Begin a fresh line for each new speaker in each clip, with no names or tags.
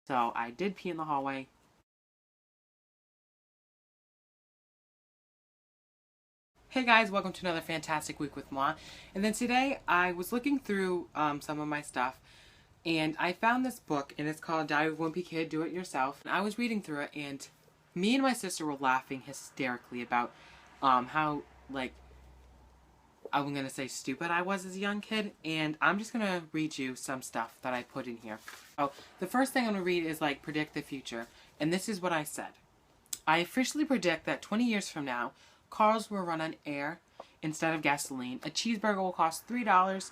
So I did pee in the hallway. Hey guys, welcome to another fantastic week with Moi. And then today I was looking through some of my stuff and I found this book and it's called Diary of a Wimpy Kid, Do It Yourself. And I was reading through it and me and my sister were laughing hysterically about how, like, I'm going to say stupid I was as a young kid. And I'm just going to read you some stuff that I put in here. So the first thing I'm going to read is like predict the future. And this is what I said. I officially predict that 20 years from now, cars will run on air instead of gasoline, a cheeseburger will cost $3,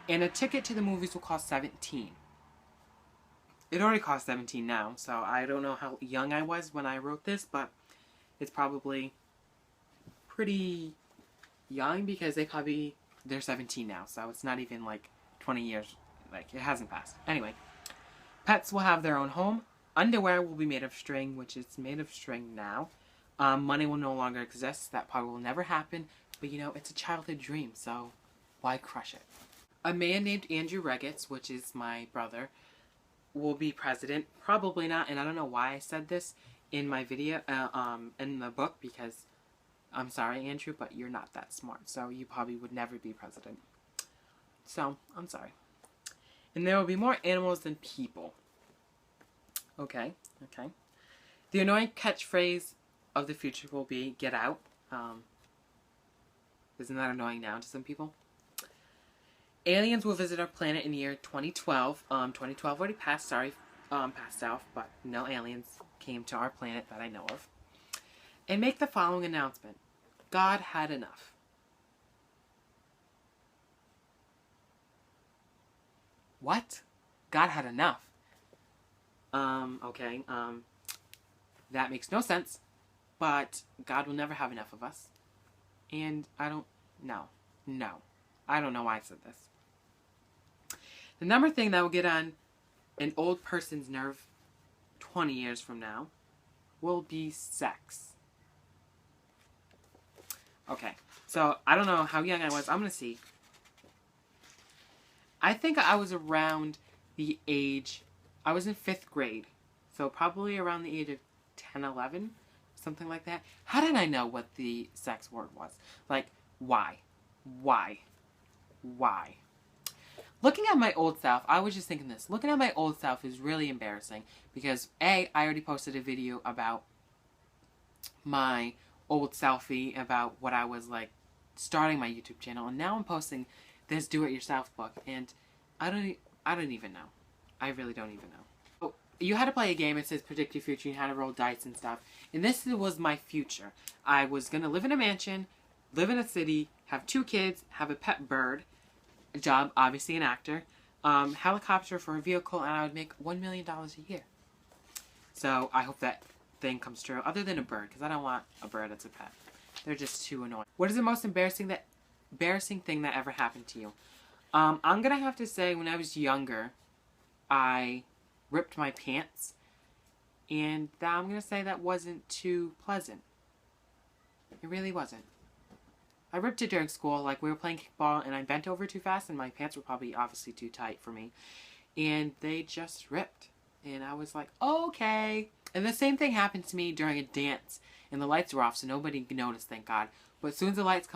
and a ticket to the movies will cost $17. It already costs $17 now, so I don't know how young I was when I wrote this, but it's probably pretty young because they're 17 now, so it's not even like 20 years, like it hasn't passed. Anyway, pets will have their own home. Underwear will be made of string, which is made of string now. Money will no longer exist. That probably will never happen. But you know, it's a childhood dream, so why crush it? A man named Andrew Regetz, which is my brother, will be president. Probably not, and I don't know why I said this in my video, in the book, because I'm sorry, Andrew, but you're not that smart, so you probably would never be president. So, I'm sorry. And there will be more animals than people. Okay. The annoying catchphrase of the future will be get out. Isn't that annoying now to some people? Aliens will visit our planet in the year 2012. 2012 already passed, passed off, but no aliens came to our planet that I know of. And make the following announcement. God had enough. What? God had enough. Okay, that makes no sense, but God will never have enough of us, and I don't know, I don't know why I said this. The number thing that will get on an old person's nerve 20 years from now will be sex. Okay, so I don't know how young I was, I'm gonna see. I think I was around the age, I was in 5th grade, so probably around the age of 10, 11, something like that. How did I know what the sex word was? Like, why? Looking at my old self, I was just thinking this. Looking at my old self is really embarrassing because A, I already posted a video about my old selfie, about what I was like starting my YouTube channel, and now I'm posting this do-it-yourself book, and I don't even know. I really don't even know. Oh, you had to play a game. It says predict your future. You had to roll dice and stuff. And this was my future. I was going to live in a mansion, live in a city, have 2 kids, have a pet bird, a job, obviously an actor, helicopter for a vehicle, and I would make $1 million a year. So I hope that thing comes true, other than a bird, because I don't want a bird as a pet. They're just too annoying. What is the most embarrassing thing that ever happened to you? I'm going to have to say when I was younger, I ripped my pants, and I'm going to say that wasn't too pleasant. It really wasn't. I ripped it during school, like we were playing kickball, and I bent over too fast, and my pants were probably obviously too tight for me, and they just ripped, and I was like, okay. And the same thing happened to me during a dance, and the lights were off, so nobody noticed, thank God. But as soon as the lights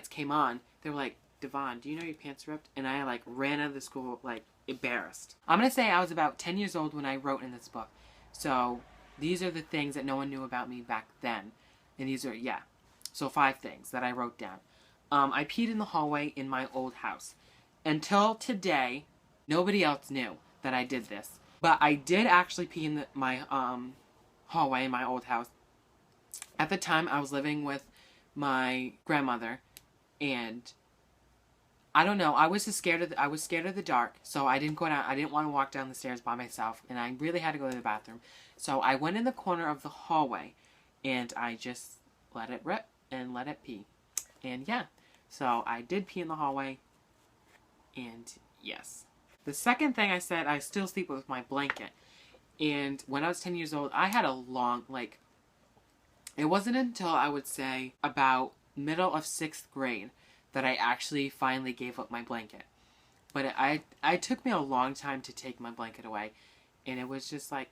came on, they were like, Devon, do you know your pants ripped? And I like ran out of the school like embarrassed. I'm going to say I was about 10 years old when I wrote in this book. So these are the things that no one knew about me back then. And these are, yeah. So 5 things that I wrote down. I peed in the hallway in my old house. Until today, nobody else knew that I did this. But I did actually pee in my hallway in my old house. At the time, I was living with my grandmother, and I don't know, I was scared of the dark, so I didn't go down. I didn't want to walk down the stairs by myself, and I really had to go to the bathroom. So I went in the corner of the hallway, and I just let it rip and let it pee. And yeah, so I did pee in the hallway, and yes. The second thing I said, I still sleep with my blanket. And when I was 10 years old, I had a long, like, it wasn't until I would say about middle of 6th grade that I actually finally gave up my blanket. But it took me a long time to take my blanket away. And it was just like,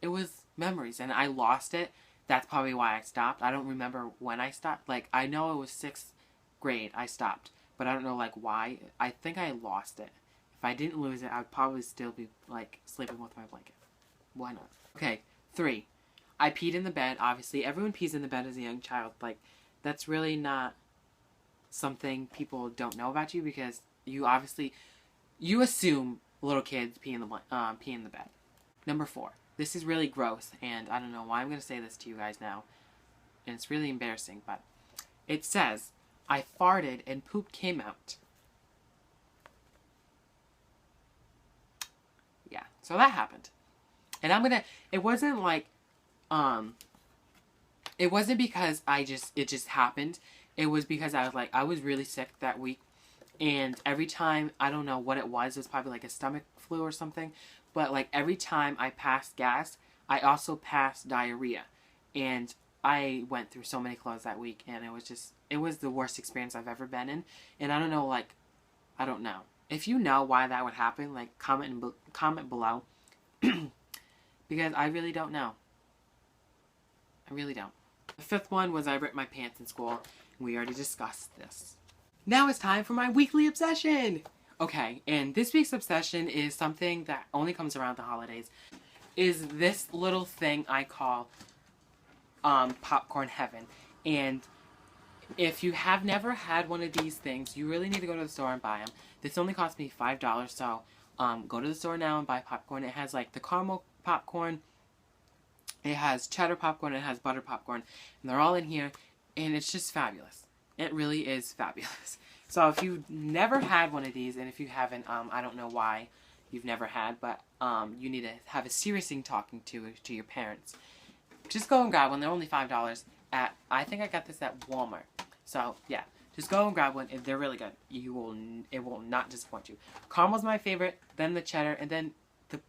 it was memories, and I lost it. That's probably why I stopped. I don't remember when I stopped. Like, I know it was 6th grade I stopped, but I don't know, like, why. I think I lost it. If I didn't lose it, I'd probably still be, like, sleeping with my blanket. Why not? Okay, 3. I peed in the bed. Obviously, everyone pees in the bed as a young child. Like, that's really not something people don't know about you, because you assume little kids pee in the bed. Number 4. This is really gross, and I don't know why I'm going to say this to you guys now, and it's really embarrassing, but it says, I farted and poop came out. Yeah, so that happened. And it wasn't like, it wasn't because it just happened. It was because I was really sick that week. And every time, I don't know what it was probably like a stomach flu or something. But like every time I passed gas, I also passed diarrhea. And I went through so many clothes that week. And it was the worst experience I've ever been in. And I don't know, I don't know. If you know why that would happen, like comment below. Because I really don't know. I really don't. The 5th one was I ripped my pants in school. And we already discussed this. Now it's time for my weekly obsession! Okay, and this week's obsession is something that only comes around the holidays. Is this little thing I call popcorn heaven. And if you have never had one of these things, you really need to go to the store and buy them. This only cost me $5, so go to the store now and buy popcorn. It has like the caramel popcorn, it has cheddar popcorn, it has butter popcorn, and they're all in here, and it's just fabulous. It really is fabulous. So if you've never had one of these, and if you haven't, I don't know why you've never had, but you need to have a serious thing talking to your parents. Just go and grab one. They're only $5 I think I got this at Walmart. So yeah, just go and grab one. They're really good. It will not disappoint you. Caramel's my favorite, then the cheddar, and then the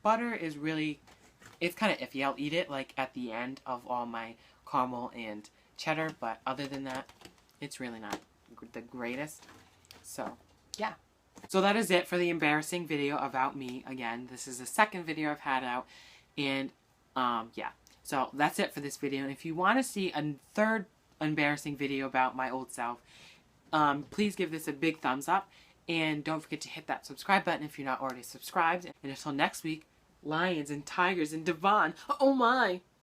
butter is really, it's kind of iffy. I'll eat it like at the end of all my caramel and cheddar, but other than that, it's really not the greatest. So yeah. So that is it for the embarrassing video about me. Again, this is the 2nd video I've had out, and yeah. So that's it for this video. And if you want to see a 3rd embarrassing video about my old self, please give this a big thumbs up, and don't forget to hit that subscribe button if you're not already subscribed. And until next week, lions and tigers and Devon. Oh my!